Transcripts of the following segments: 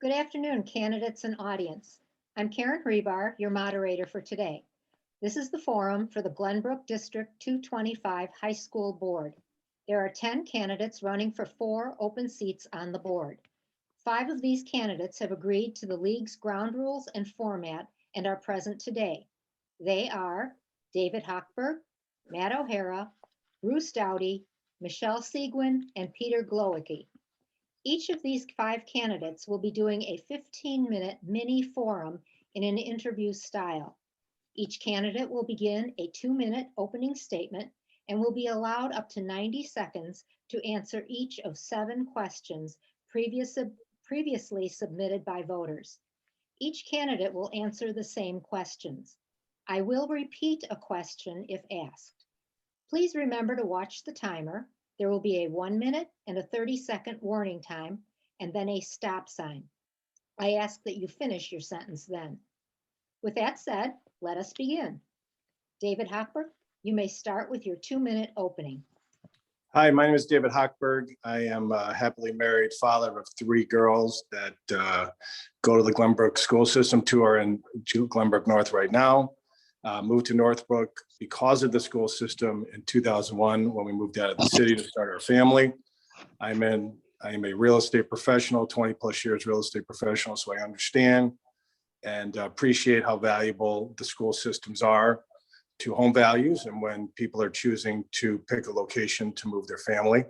Good afternoon, candidates and audience. I'm Karin Hribar, your moderator for today. This is the forum for the Glenbrook District 225 High School Board. There are 10 candidates running for 4 open seats on the board. 5 of these candidates have agreed to the league's ground rules and format and are present today. They are David Hochberg, Matt O'Hara, Bruce Doughty, Michelle Seguin, and Peter Glowacki. Each of these 5 candidates will be doing a 15-minute mini forum in an interview style. Each candidate will begin a 2-minute opening statement and will be allowed up to 90 seconds to answer each of 7 questions previously submitted by voters. Each candidate will answer the same questions. I will repeat a question if asked. Please remember to watch the timer. There will be a 1-minute and a 30-second warning time, and then a stop sign. I ask that you finish your sentence then. With that said, let us begin. David Hochberg, you may start with your 2-minute opening. Hi, my name is David Hochberg. I am a happily married father of 3 girls that go to the Glenbrook school system. 2 are in Glenbrook North right now. Moved to Northbrook because of the school system in 2001 when we moved out of the city to start our family. I am a real estate professional, 20 plus years real estate professional, so I understand and appreciate how valuable the school systems are to home values and when people are choosing to pick a location to move their family.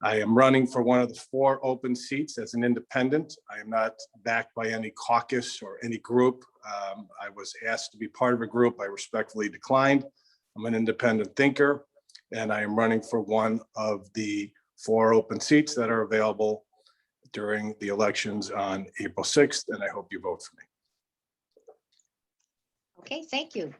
I am running for one of the 4 open seats as an independent. I am not backed by any caucus or any group. I was asked to be part of a group. I respectfully declined. I'm an independent thinker, and I am running for one of the 4 open seats that are available during the elections on April 6th, and I hope you vote for me. Okay, thank you.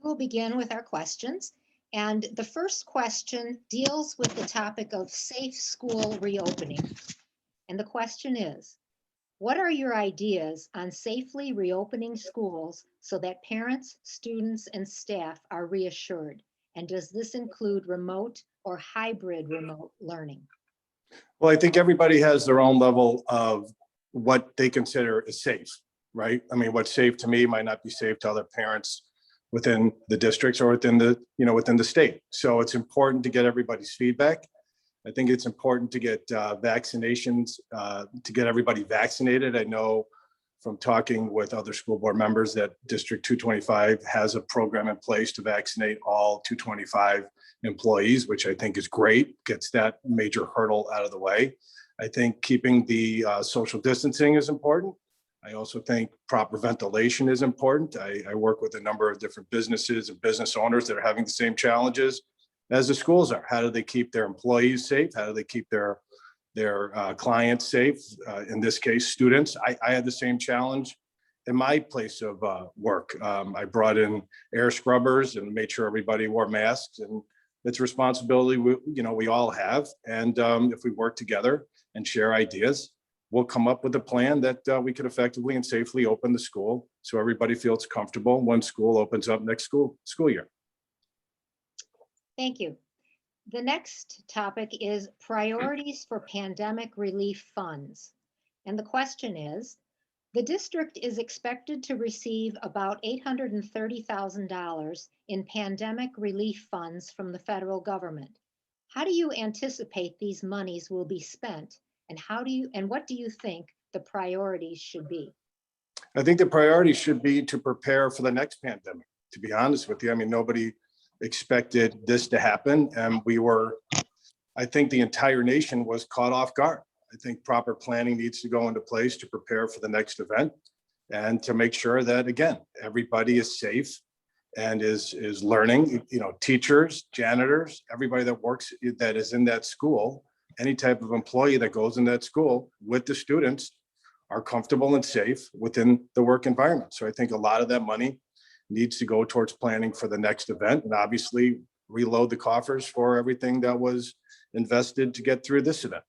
We'll begin with our questions. And the first question deals with the topic of safe school reopening. And the question is, what are your ideas on safely reopening schools so that parents, students, and staff are reassured? And does this include remote or hybrid remote learning? Well, I think everybody has their own level of what they consider is safe, right? I mean, what's safe to me might not be safe to other parents within the districts or within the state. So it's important to get everybody's feedback. I think it's important to get vaccinations, to get everybody vaccinated. I know from talking with other school board members that District 225 has a program in place to vaccinate all 225 employees, which I think is great, gets that major hurdle out of the way. I think keeping the social distancing is important. I also think proper ventilation is important. I work with a number of different businesses and business owners that are having the same challenges as the schools are. How do they keep their employees safe? How do they keep their clients safe? In this case, students. I had the same challenge in my place of work. I brought in air scrubbers and made sure everybody wore masks, and it's a responsibility we all have. And if we work together and share ideas, we'll come up with a plan that we could effectively and safely open the school so everybody feels comfortable when school opens up next school year. Thank you. The next topic is priorities for pandemic relief funds. And the question is, the district is expected to receive about $830,000 in pandemic relief funds from the federal government. How do you anticipate these monies will be spent? And what do you think the priorities should be? I think the priority should be to prepare for the next pandemic, to be honest with you. I mean, nobody expected this to happen. And I think the entire nation was caught off guard. I think proper planning needs to go into place to prepare for the next event and to make sure that, again, everybody is safe and is learning, teachers, janitors, everybody that is in that school. Any type of employee that goes in that school with the students are comfortable and safe within the work environment. So I think a lot of that money needs to go towards planning for the next event and obviously reload the coffers for everything that was invested to get through this event.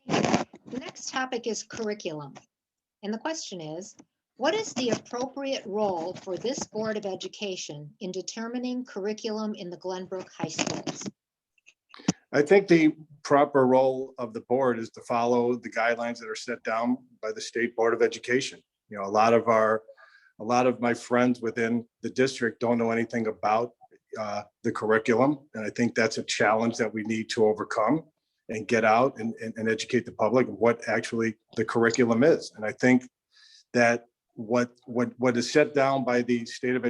The next topic is curriculum. And the question is, what is the appropriate role for this Board of Education in determining curriculum in the Glenbrook High Schools? I think the proper role of the board is to follow the guidelines that are set down by the State Board of Education. You know, a lot of my friends within the district don't know anything about the curriculum. And I think that's a challenge that we need to overcome and get out and educate the public of what actually the curriculum is. And I think that what is set down by the State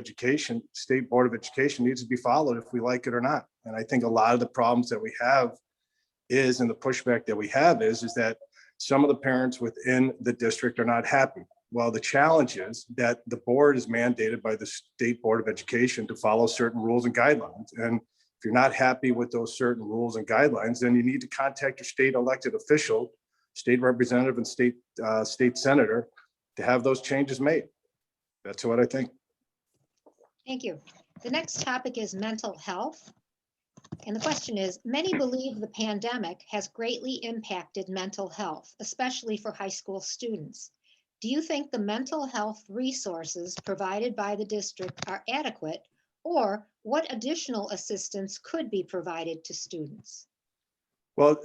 Board of Education needs to be followed if we like it or not. And I think a lot of the problems that we have is, and the pushback that we have is that some of the parents within the district are not happy. Well, the challenge is that the board is mandated by the State Board of Education to follow certain rules and guidelines. And if you're not happy with those certain rules and guidelines, then you need to contact your state elected official, state representative and state senator to have those changes made. That's what I think. Thank you. The next topic is mental health. And the question is, many believe the pandemic has greatly impacted mental health, especially for high school students. Do you think the mental health resources provided by the district are adequate, or what additional assistance could be provided to students? Well,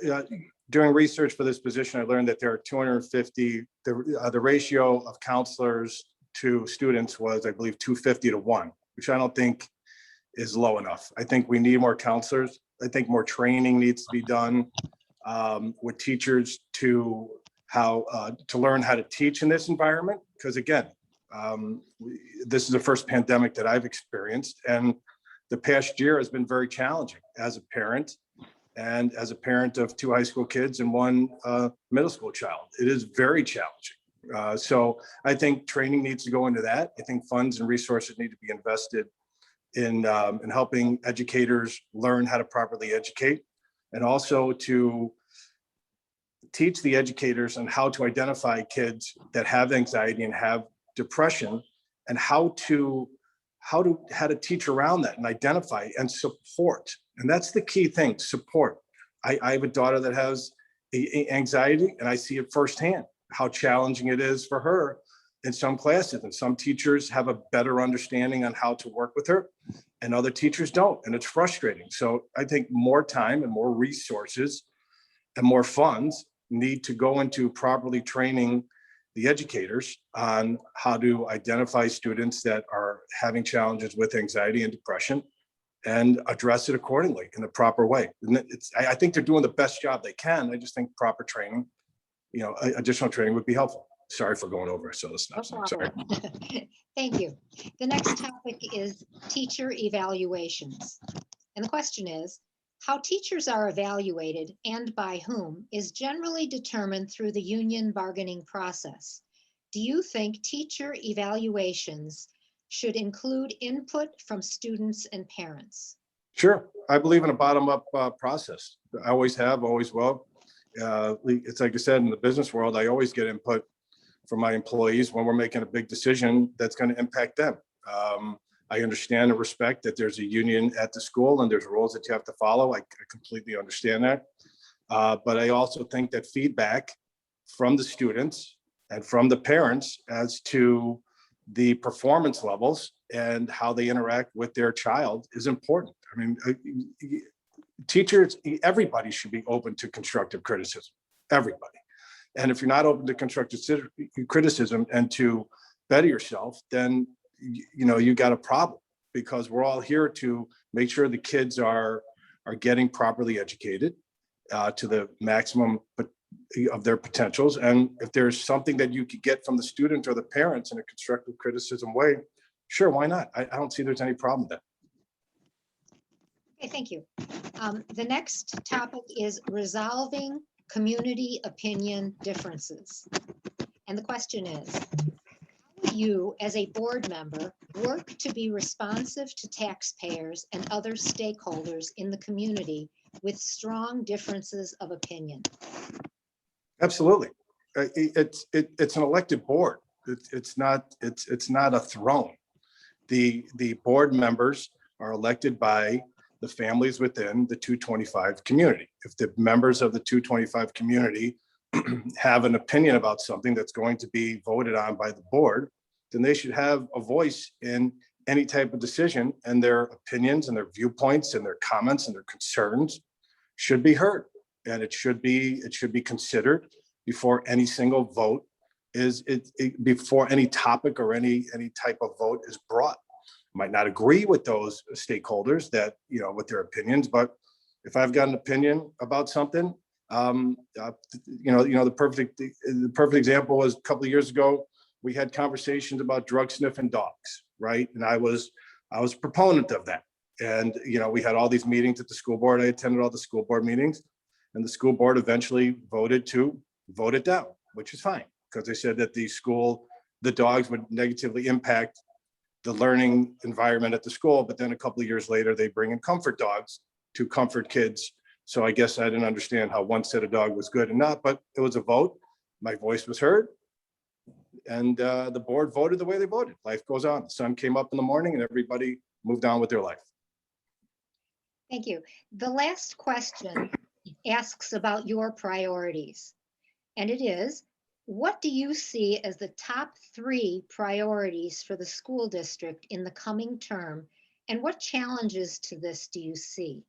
during research for this position, I learned that there are 250, the ratio of counselors to students was, I believe, 250 to 1, which I don't think is low enough. I think we need more counselors. I think more training needs to be done with teachers to learn how to teach in this environment. Because again, this is the first pandemic that I've experienced, and the past year has been very challenging as a parent and as a parent of 2 high school kids and 1 middle school child. It is very challenging. So I think training needs to go into that. I think funds and resources need to be invested in helping educators learn how to properly educate, and also to teach the educators on how to identify kids that have anxiety and have depression, and how to teach around that and identify and support. And that's the key thing, support. I have a daughter that has anxiety, and I see it firsthand, how challenging it is for her in some classes. And some teachers have a better understanding on how to work with her, and other teachers don't. And it's frustrating. So I think more time and more resources and more funds need to go into properly training the educators on how to identify students that are having challenges with anxiety and depression, and address it accordingly in the proper way. And I think they're doing the best job they can. I just think proper training, additional training would be helpful. Sorry for going over. So let's not. No Sorry. Thank you. The next topic is teacher evaluations. And the question is, how teachers are evaluated and by whom is generally determined through the union bargaining process. Do you think teacher evaluations should include input from students and parents? Sure. I believe in a bottom-up process. I always have, always will. It's like I said, in the business world, I always get input from my employees when we're making a big decision that's going to impact them. I understand and respect that there's a union at the school and there's rules that you have to follow. I completely understand that. But I also think that feedback from the students and from the parents as to the performance levels and how they interact with their child is important. I mean, teachers, everybody should be open to constructive criticism, everybody. And if you're not open to constructive criticism and to better yourself, then you got a problem, because we're all here to make sure the kids are getting properly educated to the maximum of their potentials. And if there's something that you could get from the student or the parents in a constructive criticism way, sure, why not? I don't see there's any problem with that. Okay, thank you. The next topic is resolving community opinion differences. And the question is, how will you as a board member work to be responsive to taxpayers and other stakeholders in the community with strong differences of opinion? Absolutely. It's an elected board. It's not a throne. The board members are elected by the families within the 225 community. If the members of the 225 community have an opinion about something that's going to be voted on by the board, then they should have a voice in any type of decision, and their opinions and their viewpoints and their comments and their concerns should be heard. and it should be considered before any single vote before any topic or any type of vote is brought. Might not agree with those stakeholders that, with their opinions, but if I've got an opinion about something, the perfect example was a couple of years ago, we had conversations about drug sniffing dogs, right? And I was a proponent of that. And, we had all these meetings at the school board. I attended all the school board meetings, and the school board eventually voted to vote it down, which is fine, because they said that the dogs would negatively impact the learning environment at the school. But then a couple of years later, they bring in comfort dogs to comfort kids. So I guess I didn't understand how one set of dog was good and not, but it was a vote. My voice was heard, and the board voted the way they voted. Life goes on. The sun came up in the morning and everybody moved on with their life. Thank you. The last question asks about your priorities. And it is, what do you see as the top 3 priorities for the school district in the coming term? And what challenges to this do you see?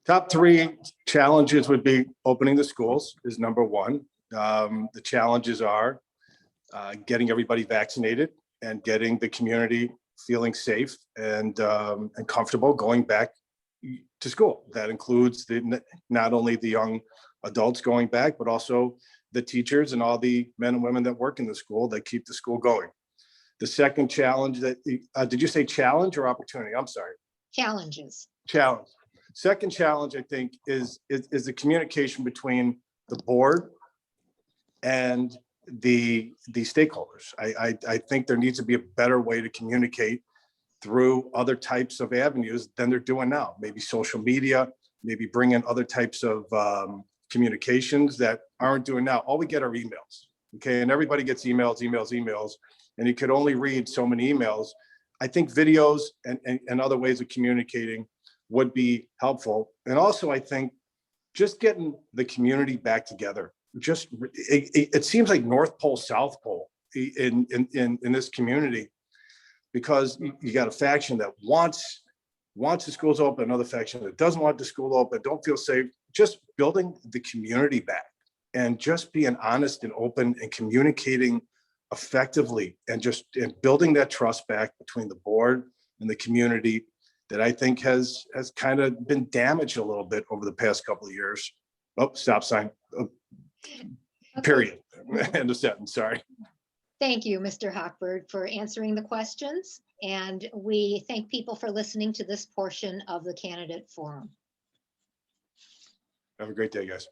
Top 3 challenges would be opening the schools is number 1. The challenges are getting everybody vaccinated and getting the community feeling safe and comfortable going back to school. That includes not only the young adults going back, but also the teachers and all the men and women that work in the school that keep the school going. The second challenge did you say challenge or opportunity? I'm sorry. Challenges. Challenge. Second challenge, I think, is the communication between the board and the stakeholders. I think there needs to be a better way to communicate through other types of avenues than they're doing now. Maybe social media, maybe bring in other types of communications that aren't doing now. All we get are emails, okay? And everybody gets emails, and you could only read so many emails. I think videos and other ways of communicating would be helpful. And also, I think just getting the community back together. It seems like North Pole, South Pole in this community, because you got a faction that wants the schools open, another faction that doesn't want the school open, don't feel safe. Just building the community back and just being honest and open and communicating effectively and building that trust back between the board and the community that I think has kind of been damaged a little bit over the past couple of years. Oh, stop sign. Oh, period. End of sentence. Sorry. Thank you, Mr. Hochberg, for answering the questions. And we thank people for listening to this portion of the candidate forum. Have a great day, guys.